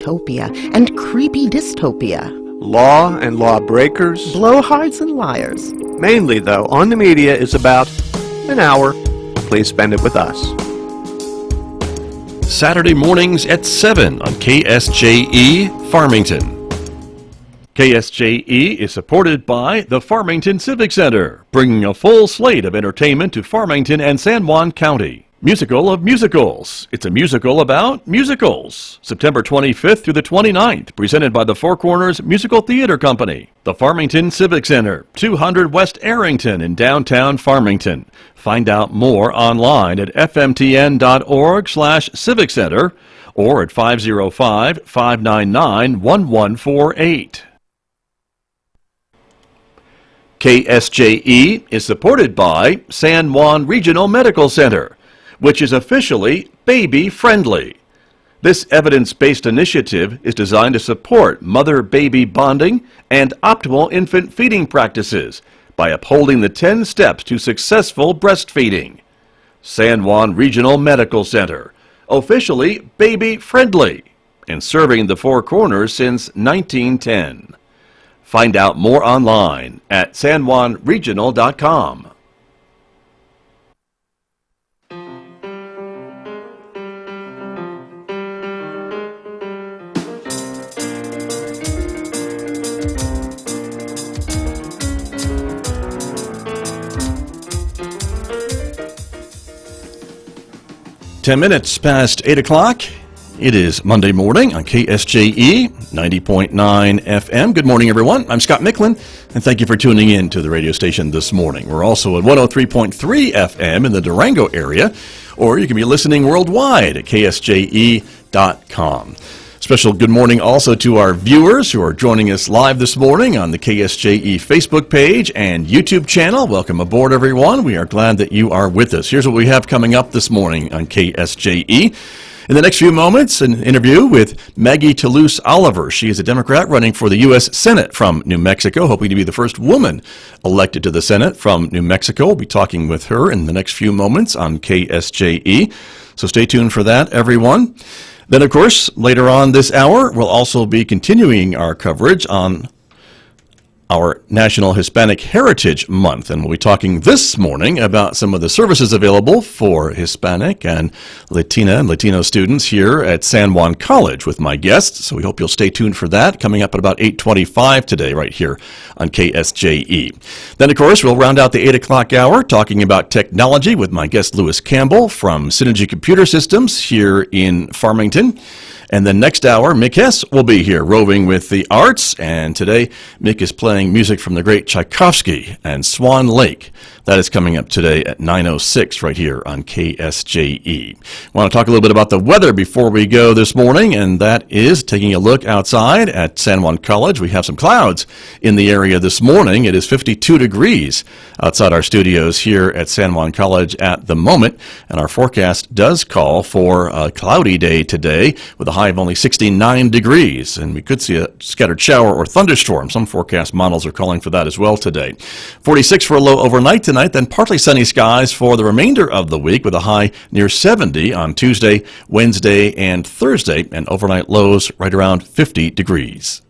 utopia and creepy dystopia. Law and lawbreakers. Blowhards and liars. Mainly, though, On the Media is about an hour. Please spend it with us. Saturday mornings at 7 on KSJE Farmington. KSJE is supported by the Farmington Civic Center, bringing a full slate of entertainment to Farmington and San Juan County. Musical of Musicals. It's a musical about musicals. September 25th through the 29th, presented by the Four Corners Musical Theater Company. The Farmington Civic Center, 200 West Arrington in downtown Farmington. Find out more online at fmtn.org/civic center or at 505-599-1148. KSJE is supported by San Juan Regional Medical Center, which is officially baby-friendly. This evidence-based initiative is designed to support mother-baby bonding and optimal infant feeding practices by upholding the 10 steps to successful breastfeeding. San Juan Regional Medical Center, officially baby-friendly, and serving the Four Corners since 1910. Find out more online at sanjuanregional.com. Ten minutes past 8 o'clock. It is Monday morning on KSJE 90.9 FM. Good morning, everyone. I'm Scott Micklin, and thank you for tuning in to the radio station this morning. We're also at 103.3 FM in the Durango area, or you can be listening worldwide at ksje.com. Special good morning also to our viewers who are joining us live this morning on the KSJE Facebook page and YouTube channel. Welcome aboard, everyone. We are glad that you are with us. Here's what we have coming up this morning on KSJE. In the next few moments, an interview with Maggie Toulouse Oliver. She is a Democrat running for the U.S. Senate from New Mexico, hoping to be the first woman elected to the Senate from New Mexico. We'll be talking with her in the next few moments on KSJE. So stay tuned for that, everyone. Then, of course, later on this hour, we'll also be continuing our coverage on our National Hispanic Heritage Month, and we'll be talking this morning about some of the services available for Hispanic and Latina and Latino students here at San Juan College with my guests, so we hope you'll stay tuned for that, coming up at about 8:25 today right here on KSJE. Then, of course, we'll round out the 8 o'clock hour talking about technology with my guest Lewis Campbell from Synergy Computer Systems here in Farmington. And then next hour, Mick Hess will be here roving with the arts. And today, Mick is playing music from the great Tchaikovsky and Swan Lake. That is coming up today at 9:06 right here on KSJE. I want to talk a little bit about the weather before we go this morning, and that is taking a look outside at San Juan College. We have some clouds in the area this morning. It is 52 degrees outside our studios here at San Juan College at the moment, and our forecast does call for a cloudy day today with a high of only 69 degrees, and we could see a scattered shower or thunderstorm. Some forecast models are calling for that as well today. 46 for a low overnight tonight, then partly sunny skies for the remainder of the week with a high near 70 on Tuesday, Wednesday, and Thursday, and overnight lows right around 50 degrees.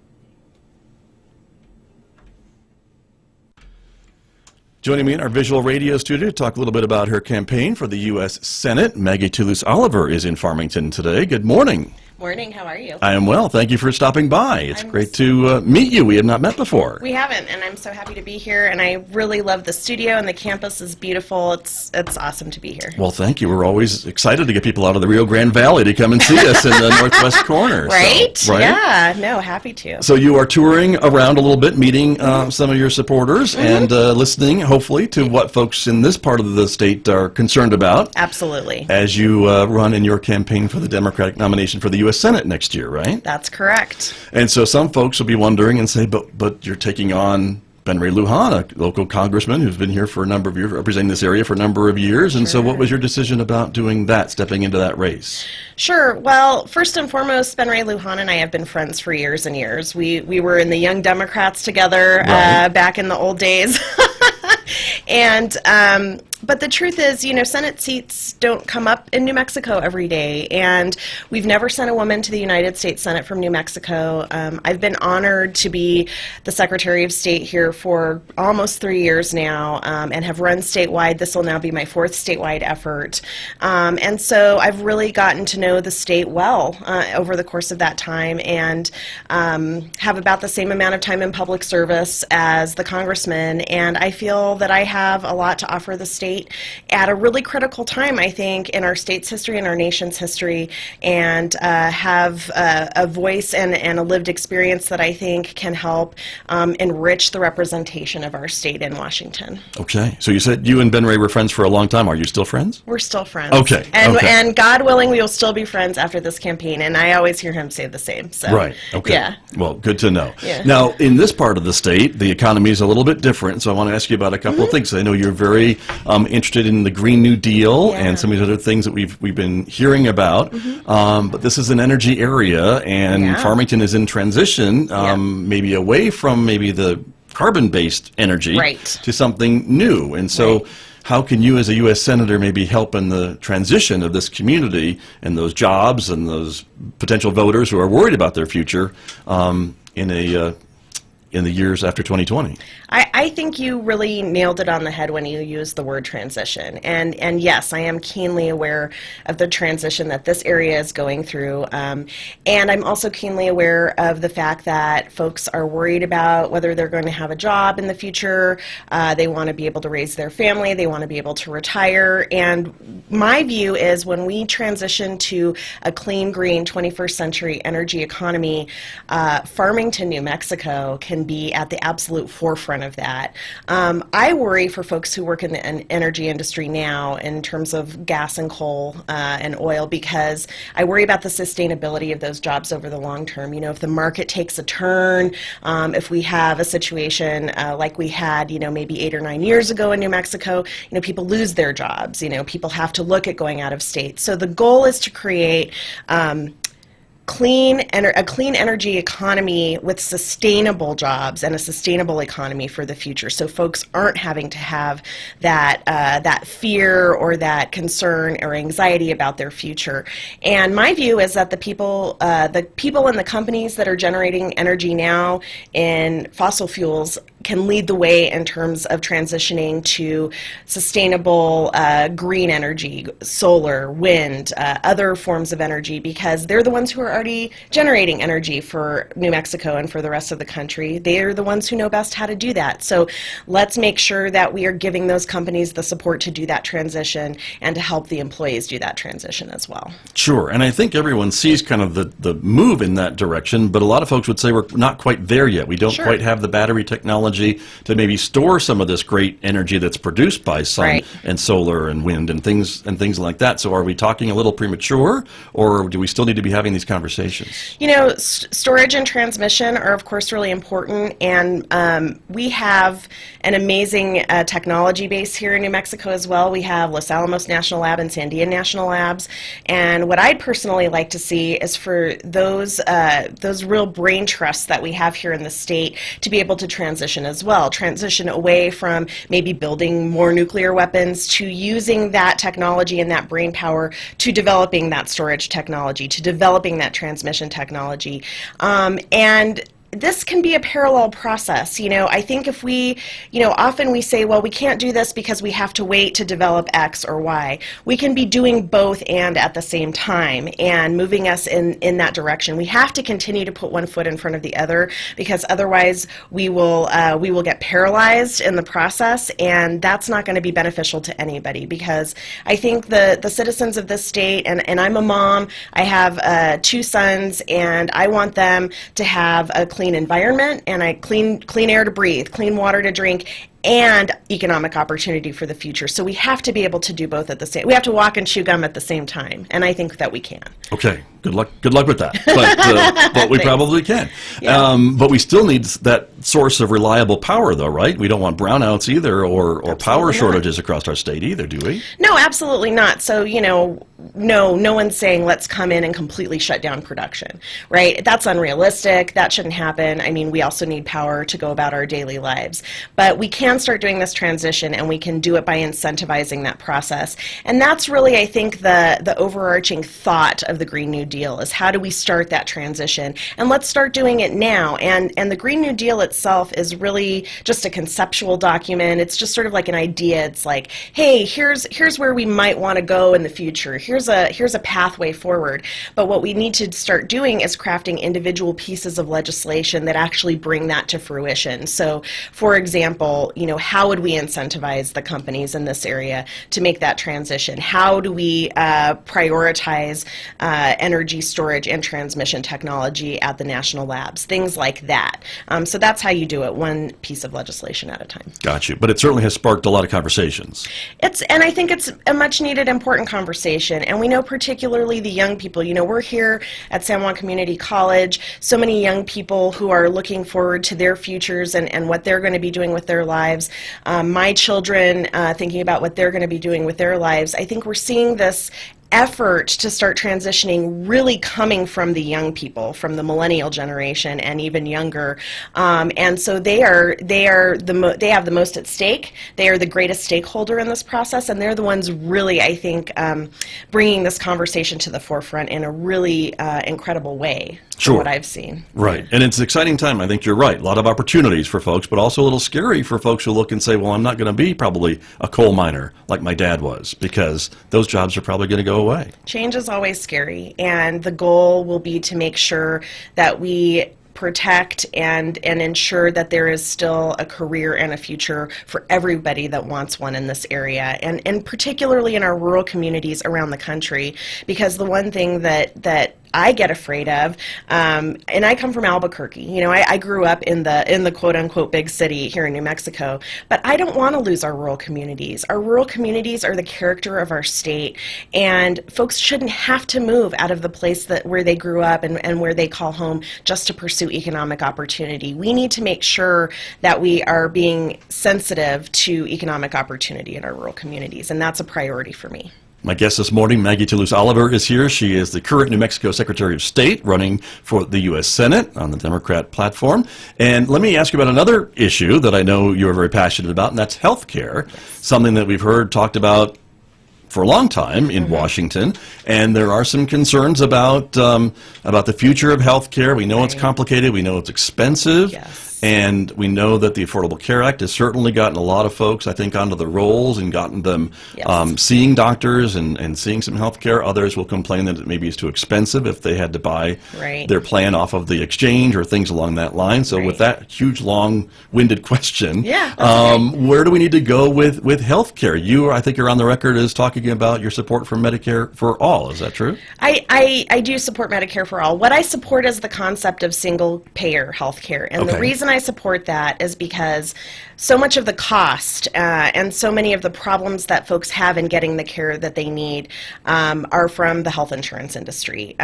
Joining me in our visual radio studio to talk a little bit about her campaign for the U.S. Senate, Maggie Toulouse Oliver is in Farmington today. Good morning. Morning, how are you? I am well. Thank you for stopping by. It's great to meet you. We have not met before. We haven't, and I'm so happy to be here, and I really love the studio, and the campus is beautiful. It's awesome to be here. Well, thank you. We're always excited to get people out of the Rio Grande Valley to come and see us in the northwest corner. Right? So, right? Yeah, no, happy to. So you are touring around a little bit, meeting some of your supporters and listening, hopefully, to what folks in this part of the state are concerned about. Absolutely. As you run in your campaign for the Democratic nomination for the U.S. Senate next year, right? That's correct. And so some folks will be wondering and say, but you're taking on Ben Ray Lujan, a local congressman who's been here for a number of years, representing this area for a number of years. And so what was your decision about doing that, stepping into that race? Sure. Well, first and foremost, Ben Ray Lujan and I have been friends for years and years. We were in the Young Democrats together back in the old days. And But the truth is, Senate seats don't come up in New Mexico every day, and we've never sent a woman to the United States Senate from New Mexico. I've been honored to be the Secretary of State here for almost 3 years now, and have run statewide. This will now be my 4th statewide effort. And so I've really gotten to know the state well over the course of that time, and have about the same amount of time in public service as the congressman, and I feel that I have a lot to offer the state at a really critical time, I think, in our state's history and our nation's history, and have a voice and a lived experience that I think can help enrich the representation of our state in Washington. Okay. So you said you and Ben Ray were friends for a long time. Are you still friends? We're still friends. Okay. And God willing, we will still be friends after this campaign, and I always hear him say the same. So, right. Okay. Yeah. Well, good to know. Yeah. Now, in this part of the state, the economy is a little bit different, so I want to ask you about a couple of things. I know you're very interested in the Green New Deal and some of these other things that we've been hearing about, but this is an energy area, and Farmington is in transition, maybe away from maybe the carbon-based energy to something new, and so how can you as a U.S. Senator maybe help in the transition of this community and those jobs and those potential voters who are worried about their future in the years after 2020? I think you really nailed it on the head when you used the word transition. And yes, I am keenly aware of the transition that this area is going through. And I'm also keenly aware of the fact that folks are worried about whether they're going to have a job in the future. They want to be able to raise their family. They want to be able to retire. And my view is when we transition to a clean, green, 21st century energy economy, Farmington, New Mexico can be at the absolute forefront of that. I worry for folks who work in the energy industry now in terms of gas and coal and oil, because I worry about the sustainability of those jobs over the long term. If the market takes a turn, if we have a situation like we had, maybe 8 or 9 years ago in New Mexico, people lose their jobs. People have to look at going out of state. So the goal is to create a clean energy economy with sustainable jobs and a sustainable economy for the future, so folks aren't having to have that fear or that concern or anxiety about their future. And my view is that the people and the companies that are generating energy now in fossil fuels can lead the way in terms of transitioning to sustainable green energy, solar, wind, other forms of energy, because they're the ones who are already generating energy for New Mexico and for the rest of the country. They are the ones who know best how to do that. So let's make sure that we are giving those companies the support to do that transition and to help the employees do that transition as well. Sure, and I think everyone sees kind of the move in that direction, but a lot of folks would say we're not quite there yet. We don't quite have the battery technology to maybe store some of this great energy that's produced by sun and solar and wind and things like that. So are we talking a little premature, or do we still need to be having these conversations? Storage and transmission are, of course, really important, and we have an amazing technology base here in New Mexico as well. We have Los Alamos National Lab and Sandia National Labs, and what I'd personally like to see is for those real brain trusts that we have here in the state to be able to transition as well, transition away from maybe building more nuclear weapons to using that technology and that brain power to developing that storage technology, to developing that transmission technology. And this can be a parallel process. I think if we, often we say, well, we can't do this because we have to wait to develop X or Y. We can be doing both and at the same time and moving us in that direction. We have to continue to put one foot in front of the other, because otherwise we will get paralyzed in the process, and that's not going to be beneficial to anybody, because I think the citizens of this state, and I'm a mom, I have 2 sons, and I want them to have a clean environment and clean air to breathe, clean water to drink, and economic opportunity for the future. So we have to be able to do both at the same. We have to walk and chew gum at the same time, and I think that we can. Okay, Good luck with that. But we probably can. Yeah. But we still need that source of reliable power, though, right? We don't want brownouts either, or power shortages across our state either, do we? No, absolutely not. So, no one's saying let's come in and completely shut down production, right? That's unrealistic. That shouldn't happen. I mean, we also need power to go about our daily lives. But we can start doing this transition, and we can do it by incentivizing that process. And that's really, I think, the overarching thought of the Green New Deal is how do we start that transition? And let's start doing it now. And the Green New Deal itself is really just a conceptual document. It's just sort of like an idea. It's like, hey, here's where we might want to go in the future. Here's a pathway forward. But what we need to start doing is crafting individual pieces of legislation that actually bring that to fruition. So, for example, how would we incentivize the companies in this area to make that transition? How do we prioritize energy storage and transmission technology at the national labs? Things like that. So that's how you do it, one piece of legislation at a time. Got you. But it certainly has sparked a lot of conversations. And I think it's a much needed, important conversation. And we know particularly the young people. We're here at San Juan Community College, so many young people who are looking forward to their futures and what they're going to be doing with their lives. My children thinking about what they're going to be doing with their lives. I think we're seeing this effort to start transitioning really coming from the young people, from the millennial generation and even younger, and so they have the most at stake. They are the greatest stakeholder in this process, and they're the ones really, I think, bringing this conversation to the forefront in a really incredible way. Sure. From what I've seen. Right, and it's an exciting time. I think you're right. A lot of opportunities for folks, but also a little scary for folks who look and say, well, I'm not going to be probably a coal miner like my dad was, because those jobs are probably going to go away. Change is always scary, and the goal will be to make sure that we protect and ensure that there is still a career and a future for everybody that wants one in this area, and particularly in our rural communities around the country, because the one thing that I get afraid of, and I come from Albuquerque. I grew up in the quote-unquote big city here in New Mexico, but I don't want to lose our rural communities. Our rural communities are the character of our state, and folks shouldn't have to move out of the place where they grew up and where they call home just to pursue economic opportunity. We need to make sure that we are being sensitive to economic opportunity in our rural communities, and that's a priority for me. My guest this morning, Maggie Toulouse Oliver, is here. She is the current New Mexico Secretary of State running for the U.S. Senate on the Democrat platform. And let me ask you about another issue that I know you're very passionate about, and that's health care, something that we've heard talked about for a long time in Washington, and there are some concerns about the future of health care. We know it's complicated. We know it's expensive. Yes. And we know that the Affordable Care Act has certainly gotten a lot of folks, I think, onto the rolls and gotten them seeing doctors and seeing some health care. Others will complain that it maybe is too expensive if they had to buy their plan off of the exchange or things along that line. So with that huge, long-winded question, where do we need to go with health care? You, I think you're on the record as talking about your support for Medicare for all. Is that true? I do support Medicare for all. What I support is the concept of single-payer health care. And the reason I support that is because so much of the cost and so many of the problems that folks have in getting the care that they need are from the health insurance industry.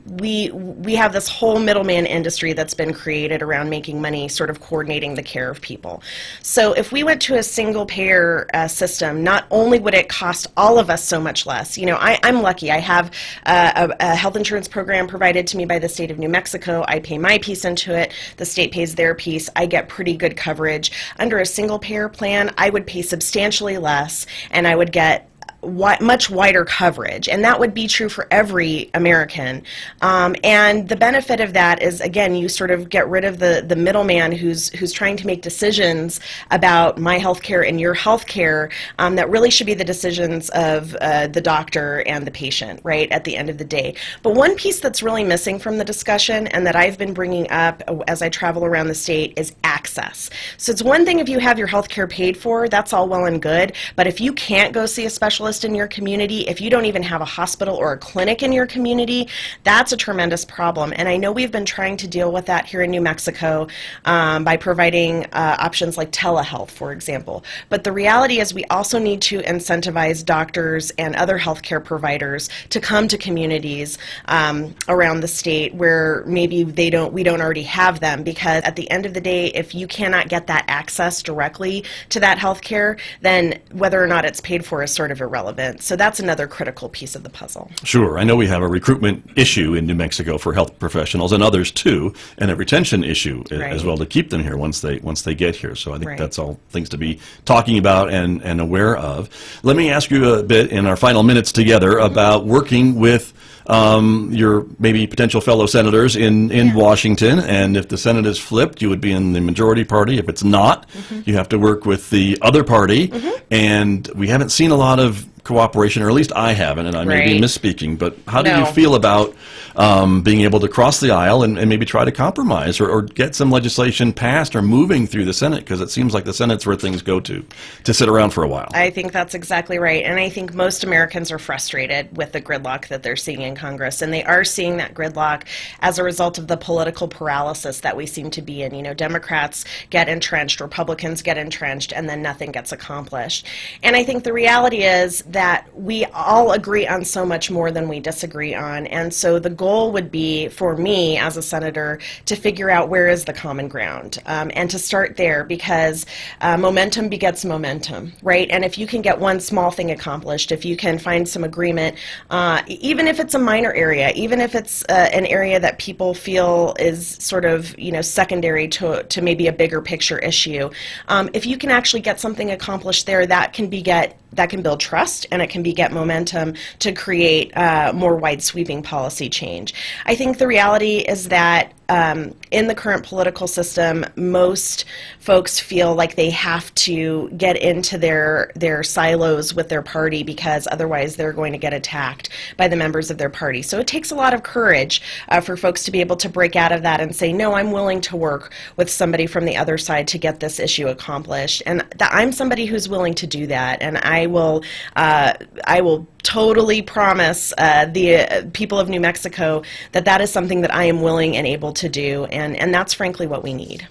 We have this whole middleman industry that's been created around making money, sort of coordinating the care of people. So if we went to a single-payer system, not only would it cost all of us so much less. I'm lucky. I have a health insurance program provided to me by the state of New Mexico. I pay my piece into it. The state pays their piece. I get pretty good coverage. Under a single payer plan, I would pay substantially less, and I would get much wider coverage, and that would be true for every American. And the benefit of that is, again, you sort of get rid of the middleman who's trying to make decisions about my health care and your health care that really should be the decisions of the doctor and the patient, right, at the end of the day. But one piece that's really missing from the discussion and that I've been bringing up as I travel around the state is access. So it's one thing if you have your health care paid for, that's all well and good, but if you can't go see a specialist specialist in your community, if you don't even have a hospital or a clinic in your community, that's a tremendous problem. And I know we've been trying to deal with that here in New Mexico by providing options like telehealth, for example. But the reality is we also need to incentivize doctors and other healthcare providers to come to communities around the state where maybe we don't already have them, because at the end of the day, if you cannot get that access directly to that healthcare, then whether or not it's paid for is sort of irrelevant. So that's another critical piece of the puzzle. Sure. I know we have a recruitment issue in New Mexico for health professionals and others too, and a retention issue as well to keep them here once they get here. So I think that's all things to be talking about and aware of. Let me ask you a bit in our final minutes together about working with your maybe potential fellow senators in Washington, and if the Senate is flipped, you would be in the majority party. If it's not, you have to work with the other party, and we haven't seen a lot of cooperation, or at least I haven't, and I may be misspeaking, but how do you feel about being able to cross the aisle and maybe try to compromise or get some legislation passed or moving through the Senate, because it seems like the Senate's where things go to sit around for a while? I think that's exactly right, and I think most Americans are frustrated with the gridlock that they're seeing in Congress, and they are seeing that gridlock as a result of the political paralysis that we seem to be in. You know, Democrats get entrenched, Republicans get entrenched, and then nothing gets accomplished. And I think the reality is that we all agree on so much more than we disagree on, and so the goal would be for me as a senator to figure out where is the common ground, and to start there, because momentum begets momentum, right? And if you can get one small thing accomplished, if you can find some agreement, even if it's a minor area, even if it's an area that people feel is sort of, you know, secondary to maybe a bigger picture issue, if you can actually get something accomplished there, that can build trust, and it can beget momentum to create more wide sweeping policy change. I think the reality is that in the current political system, most folks feel like they have to get into their silos with their party, because otherwise they're going to get attacked by the members of their party. So it takes a lot of courage for folks to be able to break out of that and say, no, I'm willing to work with somebody from the other side to get this issue accomplished. And I'm somebody who's willing to do that, and I will totally promise the people of New Mexico that is something that I am willing and able to do, and that's frankly what we need.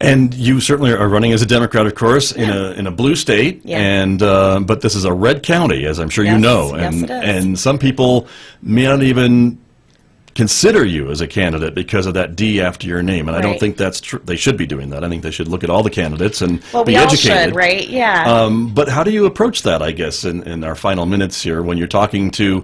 And you certainly are running as a Democrat, of course, in a blue state, and but this is a red county, as I'm sure you know, and it is. And some people may not even consider you as a candidate because of that D after your name, and I don't think that's true. They should be doing that. I think they should look at all the candidates and be educated. Well, we all should, right? Yeah. But how do you approach that, I guess, in our final minutes here, when you're talking to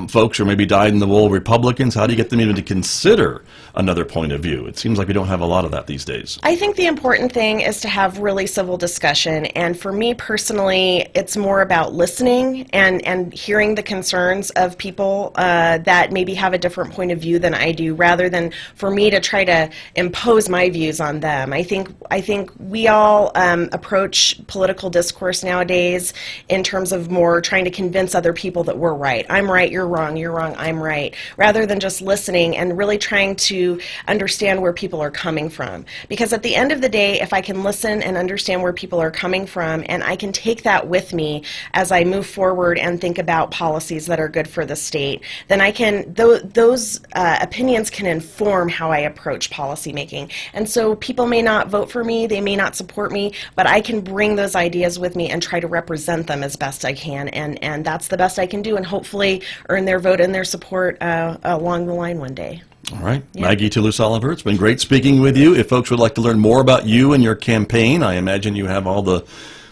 folks who maybe dyed-in-the-wool Republicans? How do you get them even to consider another point of view? It seems like we don't have a lot of that these days. I think the important thing is to have really civil discussion, and for me personally, it's more about listening and hearing the concerns of people that maybe have a different point of view than I do, rather than for me to try to impose my views on them. I think we all approach political discourse nowadays in terms of more trying to convince other people that we're right. I'm right, you're wrong, I'm right, rather than just listening and really trying to understand where people are coming from. Because at the end of the day, if I can listen and understand where people are coming from, and I can take that with me as I move forward and think about policies that are good for the state, then I can, those opinions can inform how I approach policymaking. And so people may not vote for me, they may not support me, but I can bring those ideas with me and try to represent them as best I can, and that's the best I can do, and hopefully earn their vote and their support along the line one day. All right. Maggie Toulouse Oliver, it's been great speaking with you. If folks would like to learn more about you and your campaign, I imagine you have all the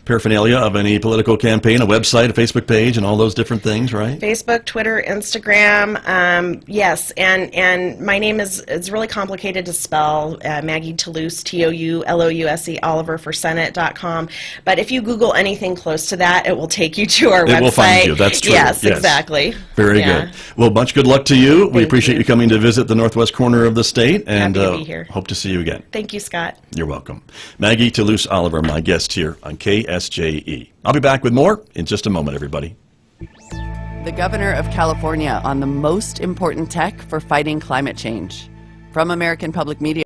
paraphernalia of any political campaign, a website, a Facebook page, and all those different things, right? Facebook, Twitter, Instagram, yes, and my name is really complicated to spell, Maggie Toulouse, Toulouse, Oliver for Senate.com, but if you Google anything close to that, it will take you to our website. It will find you, that's true. Yes, exactly. Very good. Well, much good luck to you. We appreciate you coming to visit the northwest corner of the state, and happy to be here. Hope to see you again. Thank you, Scott. You're welcome. Maggie Toulouse Oliver, my guest here on KSJE. I'll be back with more in just a moment, everybody. The governor of California on the most important tech for fighting climate change. From American Public Media.